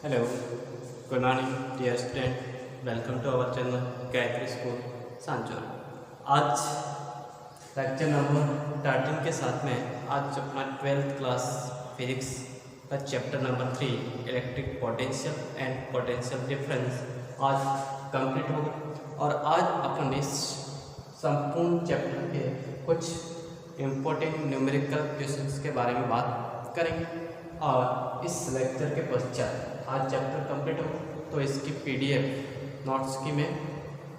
Hello, good morning dear student. Welcome to our channel Gayatri school Sanchore. आज lecture number 13 के साथ में आज अपना 12th क्लास फिजिक्स का chapter number 3 electric potential and potential difference आज कंप्लीट होगा। और आज अपन इस संपूर्ण चैप्टर के कुछ इम्पोर्टेंट न्यूमेरिकल क्वेश्चंस के बारे में बात करेंगे। और इस लेक्चर के पश्चात आज चैप्टर कंप्लीट हो तो इसकी पीडीएफ नोट्स की मैं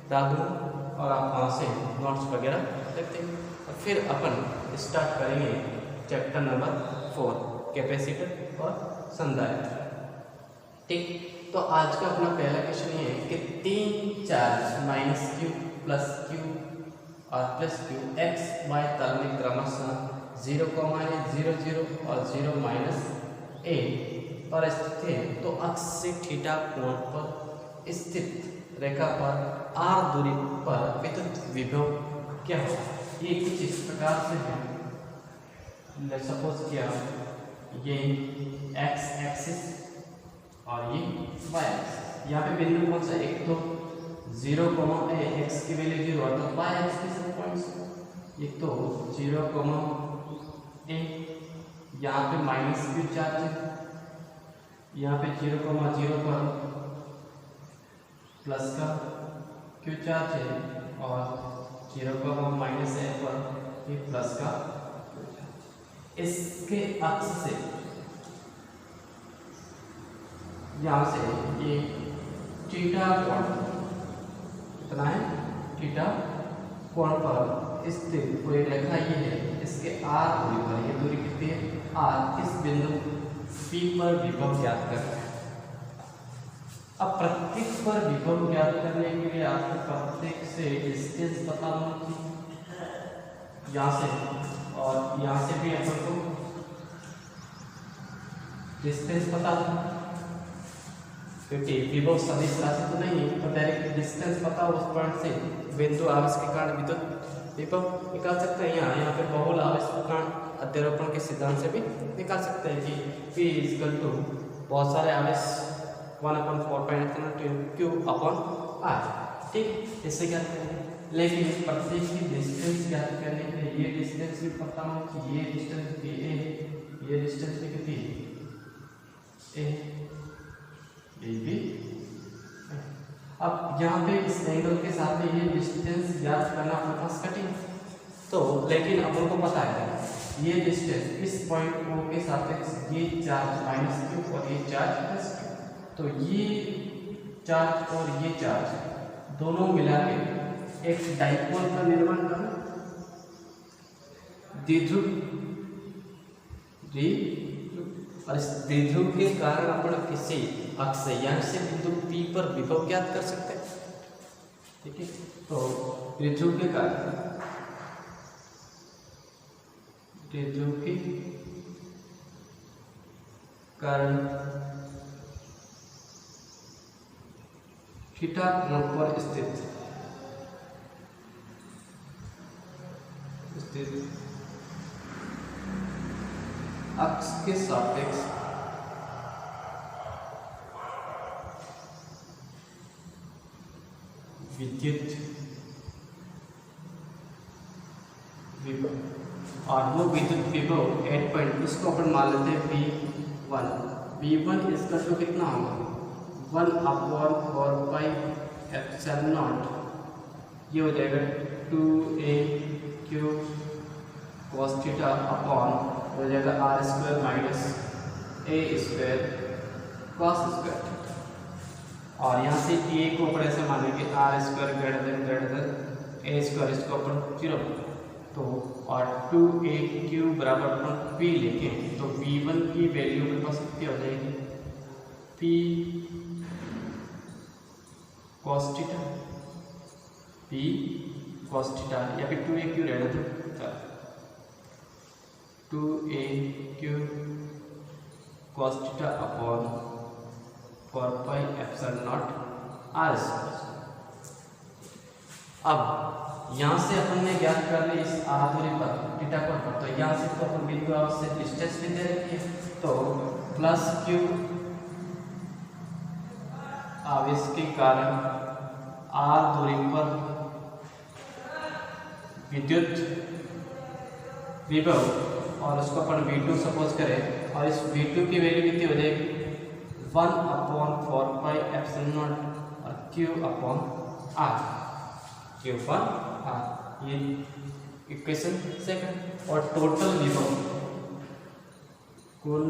डाल दूँगा और आप वहाँ से नोट्स वगैरह लिख देंगे। और फिर अपन स्टार्ट करेंगे चैप्टर नंबर 4 कैपेसिटर और संधारित्र। ठीक, तो आज का अपना पहला क्वेश्चन ये है कि 3 charge minus Q plus Q और प्लस क्यू एक्स वाई तल में क्रमशः 0, 0, और 0 - a पर स्थित है, तो अक्ष से थीटा कोण पर स्थित रेखा पर r दूरी पर विद्युत विभव क्या हो। ये कुछ इस प्रकार से है। सपोज किया ये x एक्सिस और ये y एक्सिस। यहाँ पे बिंदु कौन सा, एक तो 0, a x की वैल्यू 0 और तो y एक्सिस के सब पॉइंट्स, एक तो 0, a यहाँ पे माइनस क्यू चार्ज है, यहाँ पे 0, 0 पर प्लस का क्यू चार्ज है और 0, -a पर ये प्लस का क्यू चार्ज। इसके अक्ष से यहाँ से ये थीटा कोण कितना है, थीटा कोण पर स्थित कोई रेखा ये है, इसके r दूरी पर, ये दूरी कितनी है r, इस बिंदु P पर विभव ज्ञात करना है। अब प्रत्येक पर विभव ज्ञात करने के लिए आपको प्रत्येक से डिस्टेंस पता होना चाहिए, यहाँ से और यहाँ से भी अपन को डिस्टेंस पता होना, क्योंकि विभव सदिश राशि तो नहीं है, तो डायरेक्ट डिस्टेंस पता हो उस पॉइंट से बिंदु आवेश के कारण विद्युत विभव निकाल सकते हैं। यहाँ पे बहुल आवेश के कारण अध्यारोपण के सिद्धांत से भी निकाल सकते हैं कि P = बहुत सारे आवेश 1/4 Q अपॉन R। ठीक, इससे क्या करेंगे, लेकिन प्रत्येक की डिस्टेंस ज्ञात करने के लिए ये डिस्टेंस भी पता हो कि ये डिस्टेंस भी a, ये डिस्टेंस भी कितनी a, ये भी। अब यहाँ पे इस एंगल के साथ में ये डिस्टेंस ज्ञात करना अपने पास कठिन, तो लेकिन अपन को पता है ये डिस्टेंस इस पॉइंट O के सापेक्ष ये चार्ज माइनस क्यू और ये चार्ज प्लस क्यू, तो ये चार्ज और ये चार्ज दोनों मिला के एक डाइपोल का निर्माण करना, द्विध्रुव, और इस द्विध्रुव के कारण अपन किसी अक्ष यहाँ से बिंदु P पर विभव ज्ञात कर सकते हैं। ठीक है, तो द्विध्रुव के कारण थीटा कोण पर स्थित अक्ष के सापेक्ष विद्युत विभव, और वो विद्युत विभव एट पॉइंट, इसको अपन मान लेते हैं V1। V1 इसका तो कितना होगा 1/4πε0, ये हो जाएगा 2a Q cos theta upon हो जाएगा r² minus a² cos square theta. और यहाँ से a को अपन ऐसे मानेंगे r² > a², इसको अपन 0, तो और 2aq बराबर अपन p लेंगे, तो V1 की वैल्यू मेरे पास कितनी हो जाएगी, p cos theta, p cos theta, या फिर 2aq रहने दो, 2aq cos theta upon 4πε0 r²। अब यहाँ से अपन ने ज्ञात कर ली इस r दूरी पर थीटा कोण पर, तो यहाँ से तो अपन बिंदु आवेश से डिस्टेंस भी दे रखी है, तो प्लस क्यू आवेश के कारण r दूरी पर विद्युत विभव, और उसको अपन V2 सपोज करें, और इस V2 की वैल्यू कितनी हो जाएगी 1/4πε0 और Q/r, ये इक्वेशन सेकंड। और टोटल विभव, कुल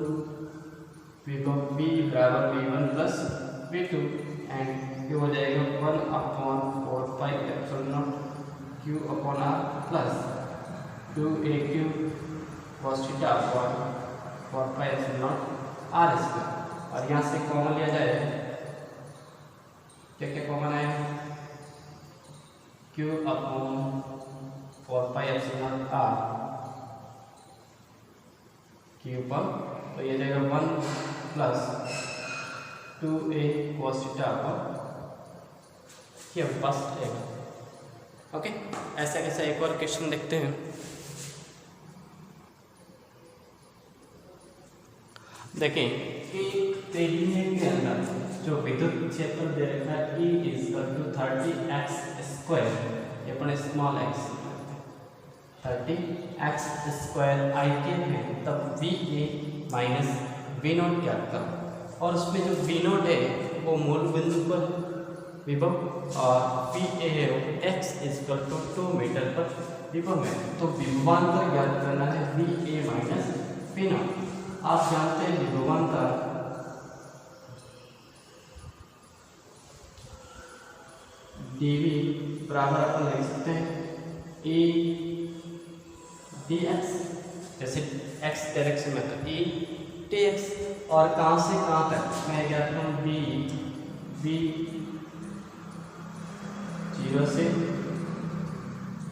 विभव V बराबर V1 प्लस V2 एंड ये हो जाएगा 1/4πε0 Q/r plus 2aq cos theta upon 4πε0 r square. और यहाँ से कॉमन लिया जाए, क्या क्या कॉमन है, Q/4πε0 r Q पर, तो ये जाएगा 1 plus 2a cos theta upon ये पास एक। ओके, ऐसा कैसा एक और क्वेश्चन देखते हैं। देखें, एक तेलिए के अंदर जो विद्युत क्षेत्र दे रखा है E = 30x स्क्वायर, ये अपन small x 30x square I के है, तब VA माइनस V0 क्या आता, और उसमें जो V0 है वो मूल बिंदु पर विभव और VA है वो x = 2 मीटर पर विभव है। तो विभवांतर ज्ञात करना है VA माइनस V0। आप जानते हैं विभवांतर dV बराबर अपन लिख सकते हैं A dx, जैसे x डायरेक्शन में तो A dx, और कहाँ से कहाँ तक मैं ज्ञात करूँ B 0 से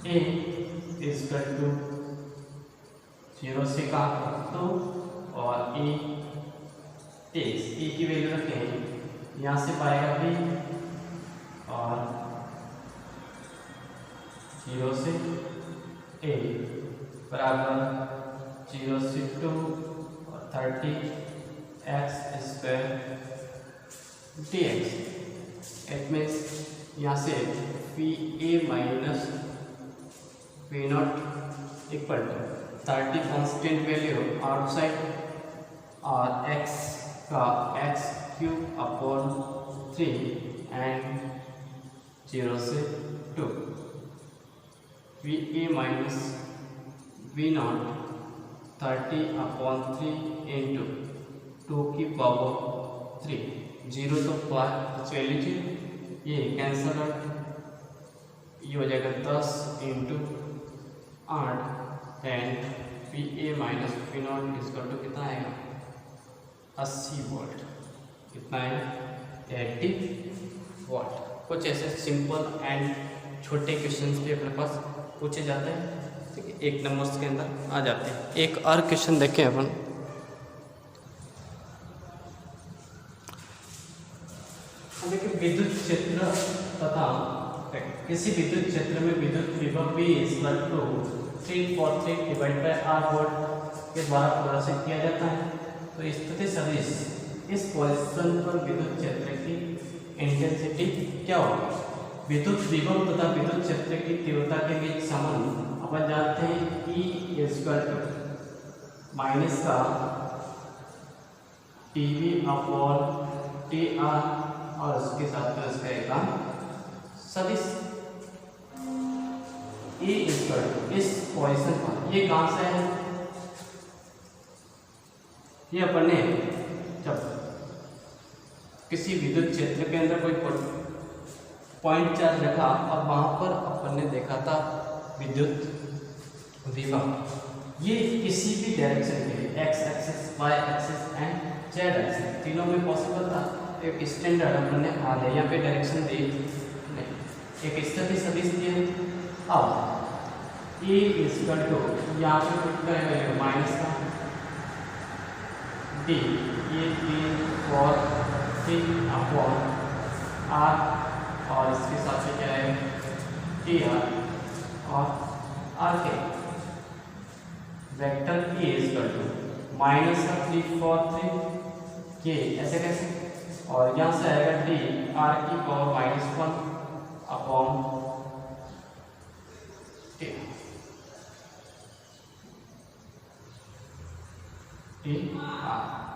A = 0 से कहाँ तक 2, और A dx, A की वैल्यू रखें, यहाँ से पाएगा B, और 0 से A बराबर 0 से 2 और 30x square dx। It means यहाँ से VA minus V0 equal to 30 constant value outside और x का x³/3 एंड 0 से 2 VA माइनस V0 30/3 इंटू 2⁻3, 0 तो वैल्यू थी, ये कैंसल आउट, ये हो जाएगा 10 into 8 and VA minus V0 = कितना आएगा 80 वोल्ट। कितना है 80 वोल्ट। कुछ ऐसे सिंपल एंड छोटे क्वेश्चंस भी अपने पास पूछे जाते हैं, ठीक है, 1 नंबर्स के अंदर आ जाते हैं। एक और क्वेश्चन देखें अपन। देखिए, विद्युत क्षेत्र तथा किसी विद्युत क्षेत्र में विद्युत विभव V = 343/r वोल्ट के द्वारा प्रदर्शित किया जाता है। तो स्थिति सदिश इस पोजीशन पर विद्युत क्षेत्र की इंटेंसिटी क्या होगी। विद्युत विभव तथा विद्युत क्षेत्र की तीव्रता के बीच संबंध अपन जानते हैं E = माइनस का dV/dr, और उसके साथ में उसका एक सदिश E = इस पोजीशन पर, ये कहाँ से है, ये अपन ने जब किसी विद्युत क्षेत्र के अंदर कोई पॉइंट चार्ज रखा, अब वहां पर अपन ने देखा था विद्युत विभव, ये किसी भी डायरेक्शन के लिए x axis, y axis and z axis तीनों में पॉसिबल था। एक स्टैंडर्ड अपन ने आधे यहाँ पे डायरेक्शन दी, एक स्थिति सदिश दिए। अब E = यहाँ पे पुट करेंगे माइनस का d, ये 3/r, और इसके साथ में क्या है dr और r के वेक्टर E = -343 के, ऐसे कैसे और यहाँ से आएगा डी आर की पावर -1 अपॉन टी।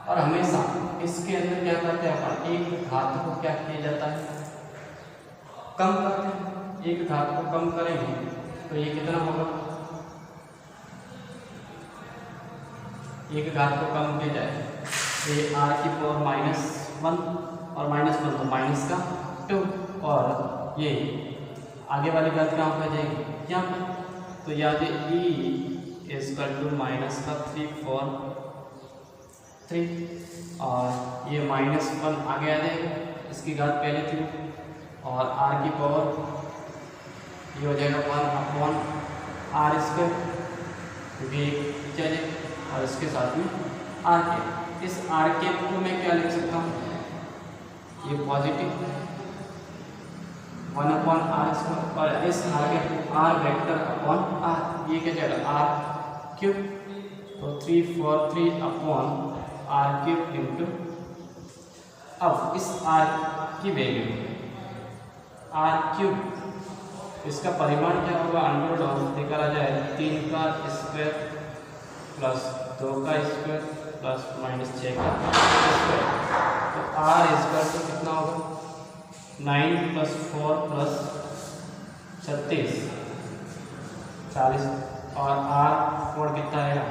और हमेशा इसके अंदर क्या करते हैं अपन, एक घात को क्या किया जाता है, कम करते हैं। एक घात को कम करेंगे तो ये कितना होगा, एक घात को कम किया जाए तो ये आर की पावर -1 और -1 तो माइनस का 2, और ये आगे वाली बात कहाँ पर जाएगी, यहाँ पर। तो याद है ई = माइनस का 3 4 3, और ये -1 आगे आ जाएगा, इसकी घात पहले थी, और आर की पावर ये हो जाएगा 1/r², क्योंकि चले, और इसके साथ में आर के। इस आर के को मैं क्या लिख सकता हूँ, ये पॉजिटिव 1/r², और इस आर के आर वेक्टर अपॉन आर, ये क्या जाएगा r³, तो 3 4 3 अपॉन r³ इंटू, अब इस r की वैल्यू r³, इसका परिमाण क्या होगा, √ निकाला जाए 3 का स्क्वायर प्लस 2 का स्क्वायर प्लस -6 का स्क्वायर, तो r² कितना होगा, 9 + 4 + 36 40, और r कोण कितना आएगा,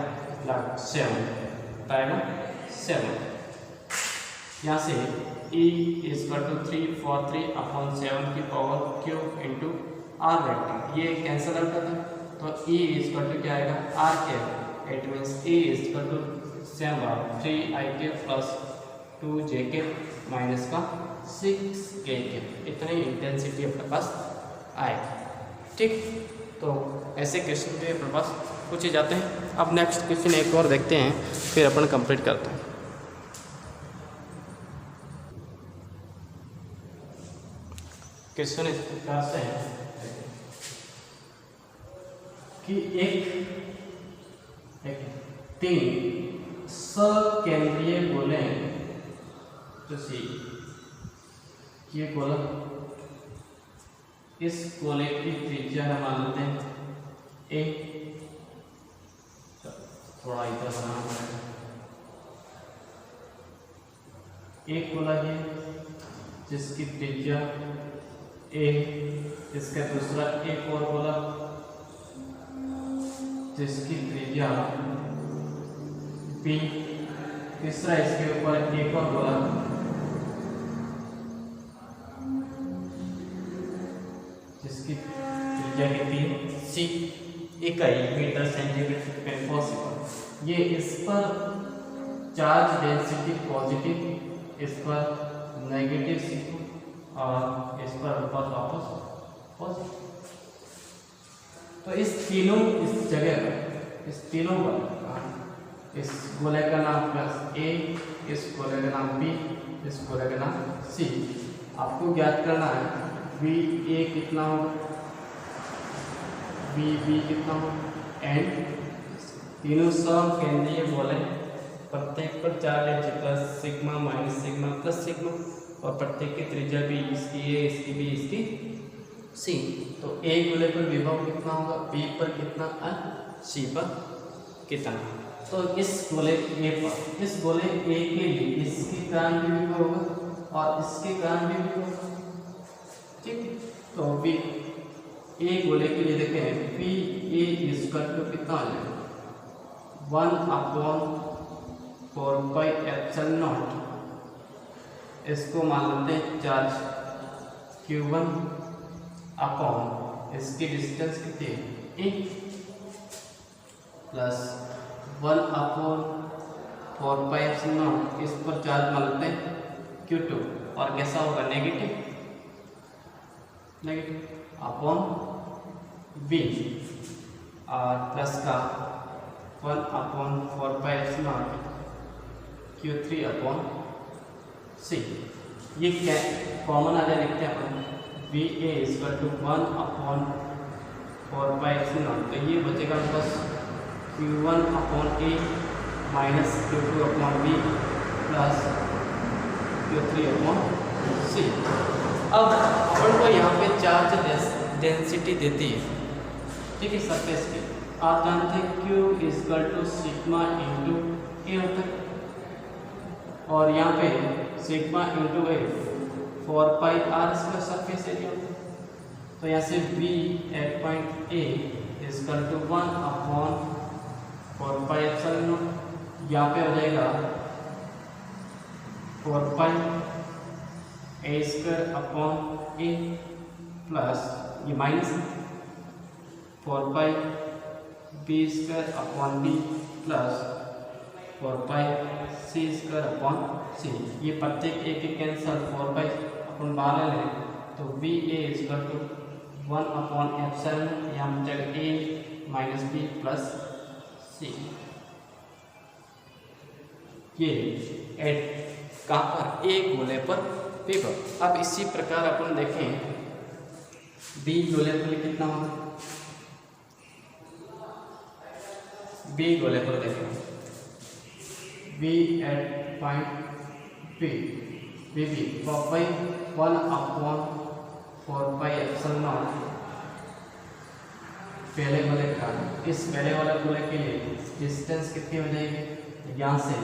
7 आएगा 7। यहाँ से E = 3 4 3 अपॉन 7 की power cube into R vector, ये कैंसिल आउट होता है, तो E = क्या आएगा, r², it means E = 3i³ plus 2j³ minus का 6k³, इतनी इंटेंसिटी अपने पास आएगी। ठीक, तो ऐसे क्वेश्चन भी अपने पास पूछे जाते हैं। अब नेक्स्ट क्वेश्चन एक और देखते हैं, फिर अपन कंप्लीट करते हैं। क्वेश्चन इस प्रकार से है कि एक 3 सकेंद्रीय गोले, तो सी ये गोला, इस गोले की त्रिज्या हम मान लेते हैं ए, थोड़ा इधर बनाना पड़ेगा, एक गोला है जिसकी त्रिज्या ए, इसका दूसरा एक और गोला जिसकी त्रिज्या बी, तीसरा इसके ऊपर एक और गोला जिसकी त्रिज्या कितनी है, सी, इकाई मीटर सेंटीमीटर पॉसिबल। ये इस पर चार्ज डेंसिटी पॉजिटिव, इस पर नेगेटिव सी, और इस पर वापस पॉजिटिव। तो इस तीनों, इस जगह पर, इस तीनों पर, इस गोले का नाम प्लस ए, इस गोले का नाम बी, इस गोले का नाम सी। आपको ज्ञात करना है बी ए कितना होगा, बी कितना होगा, एंड तीनों सकेंद्रीय गोले, प्रत्येक पर charge density plus sigma minus sigma plus sigma, और प्रत्येक की त्रिज्या भी, इसकी ए, इसकी बी, इसकी सी। तो ए गोले पर विभव कितना होगा, बी पर कितना और सी पर कितना। तो इस गोले ए पर, इस गोले ए के लिए इसके कारण भी विभव होगा और इसके कारण भी विभव होगा। ठीक, तो बी ए गोले के लिए देखें, पी ए = कितना आ जाएगा, 1/4πε0, इसको मान लेते हैं चार्ज Q1 अपॉन इसकी डिस्टेंस कितनी है, ए, प्लस 1/4πε0, इस पर चार्ज मान लेते हैं Q2, और कैसा होगा, नेगेटिव अपॉन बी, और प्लस का 1/4πε0 Q3 अपॉन सी। ये क्या कॉमन आ जाए, लिखते हैं अपन बी ए = 1/4πε0, तो ये बचेगा बस Q1 upon A minus Q2 upon B plus Q3 upon C। अब अपन को यहाँ पे चार्ज डेंसिटी देती है, ठीक है, सरफेस की। आप जानते हैं Q is equal to sigma into A होता है, और यहाँ पे sigma into A 4 pi R square surface area होता है। तो यहाँ से V at point A is equal to 1 upon 4 pi epsilon naught, यहाँ पे हो जाएगा 4 pi A square upon A plus ये minus 4 pi B square upon B plus 4 pi C square upon C. ये प्रत्येक एक एक कैंसल, 4 पाई अपन बाहर लें तो B A is equal to 1 upon epsilon, यहाँ पर जगह A minus B plus C. ये एट कहाँ पर, ए गोले पर बी पर। अब इसी प्रकार अपन देखें बी गोले पर कितना होगा, बी गोले पर देखें B at point B B B 4 pi 1 upon 4 pi epsilon nought पहले गोले का। इस पहले वाले गोले के लिए डिस्टेंस कितनी हो जाएगी, यहाँ से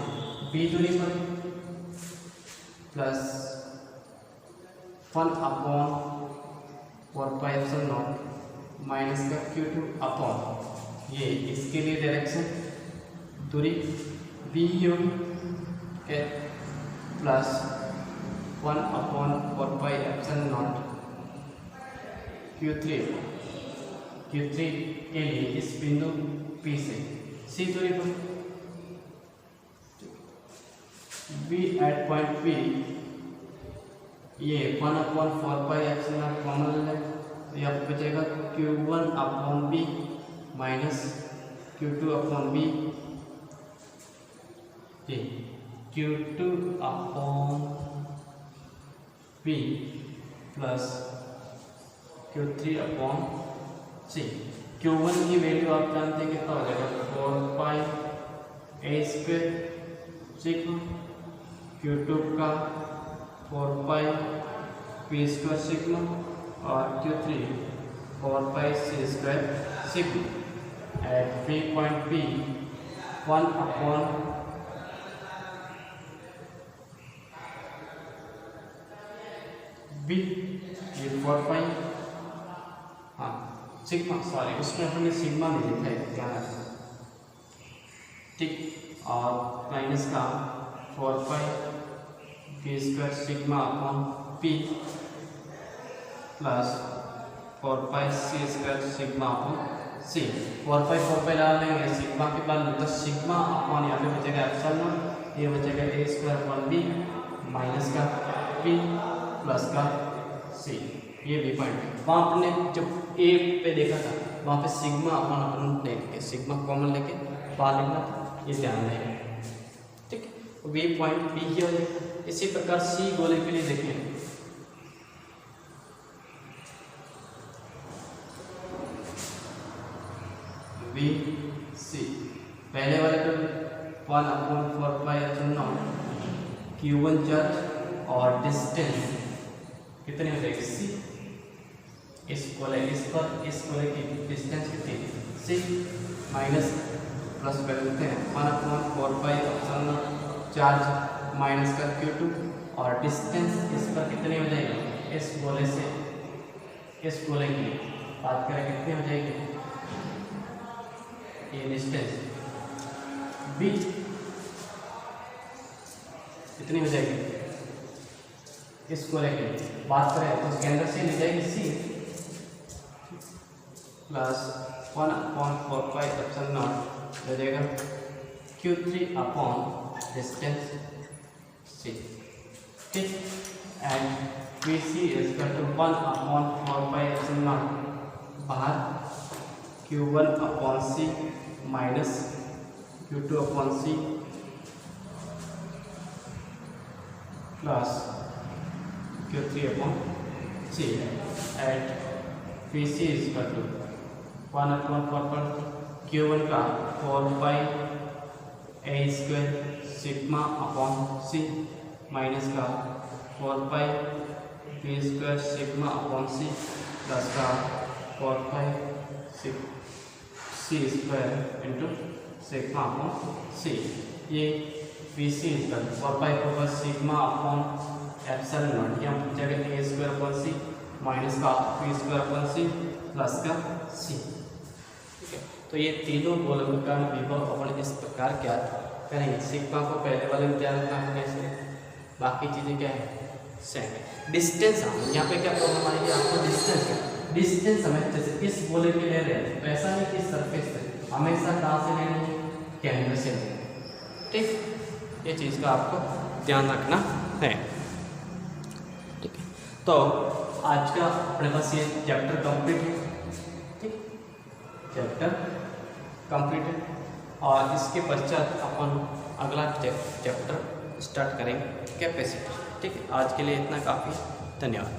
बी दूरी पर plus 1 upon 4 pi epsilon not minus का Q2 अपॉन ये इसके लिए डायरेक्शन दूरी बी होगी plus 1 upon 4 pi epsilon not Q3 के लिए इस बिंदु P से C दूरी पर B एट पॉइंट P ये 1 upon 4 pi epsilon not common ले लें तो यह बचेगा Q1 upon B minus Q2 upon B, ये Q2 upon B plus Q3 upon C। Q1 की वैल्यू आप जानते हैं कितना हो जाएगा, 4 pi A square sigma, Q2 का 4 पाई पी स्क्वायर सिग्मा और Q3 4 pi C square sigma. At B point B 1 upon B ये 4 पाई, हाँ सिग्मा, सॉरी उसमें हमने सिग्मा नहीं लिखा है, ध्यान रखना, ठीक। और माइनस का 4 pi P square sigma upon P plus 4 pi C square sigma upon C. 4 pi डाल देंगे, सिग्मा के बाद मतलब सिग्मा अपॉन यहाँ पे बचेगा एप्सिलॉन, ये बचेगा ए स्क्वायर अपॉन बी माइनस का पी प्लस का सी। ये भी पॉइंट वहाँ अपने जब ए पे देखा था वहाँ पे सिग्मा अपन लेके सिग्मा कॉमन लेके बाहर लिखना था, ये ध्यान रहेगा, ठीक। वे पॉइंट बी ही हो जाएगा। इसी प्रकार सी गोले के लिए देखें, बी सी पहले वाले पे 1 upon 4 pi epsilon not Q1 charge और डिस्टेंस कितनी हो जाएगी सी। इस गोले की डिस्टेंस कितनी सी माइनस प्लस कर देते हैं 1 upon 4 pi epsilon not charge minus का Q2 और डिस्टेंस इस पर कितनी हो जाएगी, इस गोले से इस गोले की बात करें कितनी हो जाएगी, ये डिस्टेंस b कितनी हो जाएगी, इस गोले की बात करें तो उसके अंदर से ले जाएगी c plus 1 upon 4 pi epsilon naught हो जाएगा Q3 अपॉन डिस्टेंस c, ठीक। And BC is equal to 1 upon 4 pi epsilon naught बाहर Q1 upon C minus Q2 upon C plus Q3 upon C at PC is equal to 1 upon 4 पर Q1 का 4 pi A square sigma upon C minus का 4 pi v square sigma upon C plus का 4 pi C square into sigma upon C. ये we C equal 4 पाई होगा sigma upon epsilon naught, यहाँ पूछा गया a square upon C minus का v square upon C plus का C. ठीक है, तो ये तीनों गोलकों का विभव अपन इस प्रकार ज्ञात करेंगे। सिग्मा को पहले वाले में ध्यान रखना है, कैसे बाकी चीज़ें क्या है सेम। डिस्टेंस यहाँ पे क्या प्रॉब्लम आएगी आपको, डिस्टेंस हमें जैसे इस गोले के ले रहे हैं तो ऐसा नहीं कि सरफेस से, हमेशा कहाँ से लेनी है, केंद्र से लेनी है। ठीक, ये चीज़ का आपको ध्यान रखना है। ठीक है, तो आज का अपने पास ये चैप्टर कंप्लीट है। ठीक, चैप्टर कंप्लीट है और इसके पश्चात अपन अगला चैप्टर स्टार्ट करेंगे कैपेसिटी। ठीक है, आज के लिए इतना काफ़ी, धन्यवाद।